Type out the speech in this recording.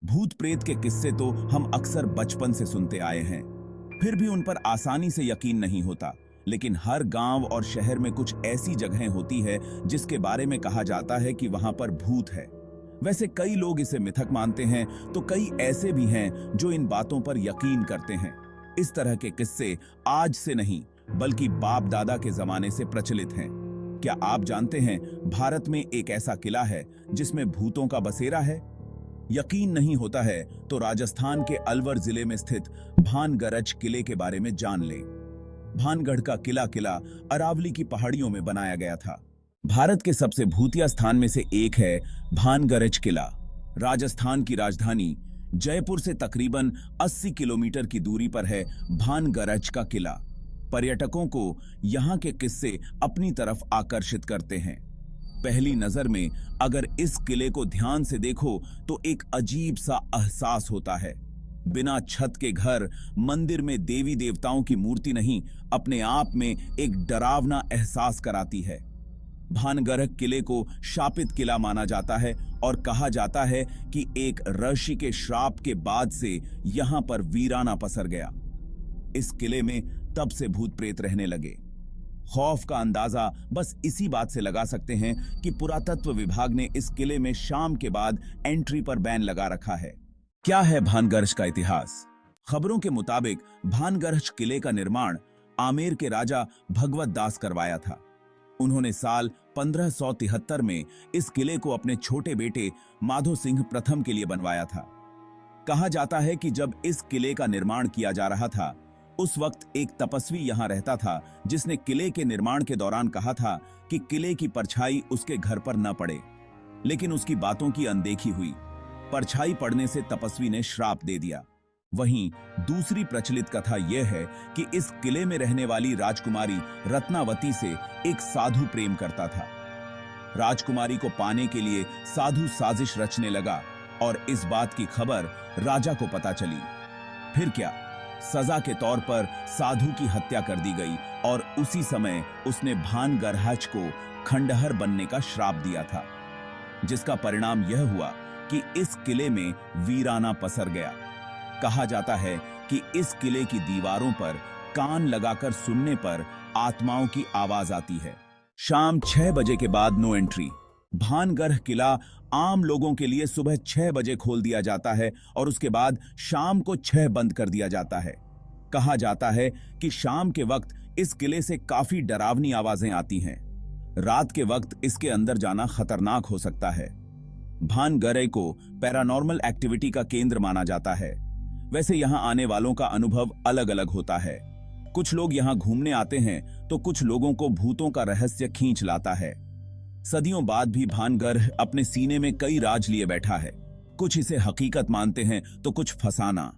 भूत प्रेत के किस्से तो हम अक्सर बचपन से सुनते आए हैं, फिर भी उन पर आसानी से यकीन नहीं होता। लेकिन हर गांव और शहर में कुछ ऐसी जगहें होती है जिसके बारे में कहा जाता है कि वहां पर भूत है। वैसे कई लोग इसे मिथक मानते हैं तो कई ऐसे भी हैं जो इन बातों पर यकीन करते हैं। इस तरह के किस्से आज से नहीं बल्कि बाप दादा के जमाने से प्रचलित हैं। क्या आप जानते हैं भारत में एक ऐसा किला है जिसमें भूतों का बसेरा है? यकीन नहीं होता है तो राजस्थान के अलवर जिले में स्थित भानगरज किले के बारे में जान लें। भानगढ़ का किला अरावली की पहाड़ियों में बनाया गया था। भारत के सबसे भूतिया स्थान में से एक है भानगरज किला। राजस्थान की राजधानी जयपुर से तकरीबन 80 किलोमीटर की दूरी पर है भानगरज का किला। पर्यटकों को यहाँ के किस्से अपनी तरफ आकर्षित करते हैं। पहली नजर में अगर इस किले को ध्यान से देखो तो एक अजीब सा एहसास होता है। बिना छत के घर, मंदिर में देवी देवताओं की मूर्ति नहीं, अपने आप में एक डरावना एहसास कराती है। भानगढ़ किले को शापित किला माना जाता है और कहा जाता है कि एक ऋषि के श्राप के बाद से यहां पर वीराना पसर गया। इस किले में तब से भूत प्रेत रहने लगे। खौफ का अंदाजा बस इसी बात से लगा सकते हैं कि पुरातत्व विभाग ने इस किले में शाम के बाद एंट्री पर बैन लगा रखा है। क्या है भानगढ़ का इतिहास? खबरों के मुताबिक भानगढ़ किले का निर्माण आमेर के राजा भगवत दास करवाया था। उन्होंने साल 1573 में इस किले को अपने छोटे बेटे माधो सिंह प्रथम के लिए बनवाया था। कहा जाता है कि जब इस किले का निर्माण किया जा रहा था उस वक्त एक तपस्वी यहां रहता था जिसने किले के निर्माण के दौरान कहा था कि किले की परछाई उसके घर पर न पड़े, लेकिन उसकी बातों की अनदेखी हुई। परछाई पड़ने से तपस्वी ने श्राप दे दिया। वहीं दूसरी प्रचलित कथा यह है कि इस किले में रहने वाली राजकुमारी रत्नावती से एक साधु प्रेम करता था। राजकुमारी को पाने के लिए साधु साजिश रचने लगा और इस बात की खबर राजा को पता चली। फिर क्या, सजा के तौर पर साधु की हत्या कर दी गई और उसी समय उसने भानगढ़ को खंडहर बनने का श्राप दिया था, जिसका परिणाम यह हुआ कि इस किले में वीराना पसर गया। कहा जाता है कि इस किले की दीवारों पर कान लगाकर सुनने पर आत्माओं की आवाज आती है। शाम 6 बजे के बाद नो एंट्री। भानगढ़ किला आम लोगों के लिए सुबह 6 बजे खोल दिया जाता है और उसके बाद शाम को 6 बंद कर दिया जाता है। कहा जाता है कि शाम के वक्त इस किले से काफी डरावनी आवाजें आती हैं। रात के वक्त इसके अंदर जाना खतरनाक हो सकता है। भानगढ़ को पैरानॉर्मल एक्टिविटी का केंद्र माना जाता है। वैसे यहाँ आने वालों का अनुभव अलग अलग होता है। कुछ लोग यहाँ घूमने आते हैं तो कुछ लोगों को भूतों का रहस्य खींच लाता है। सदियों बाद भी भानगढ़ अपने सीने में कई राज लिए बैठा है। कुछ इसे हकीकत मानते हैं तो कुछ फसाना।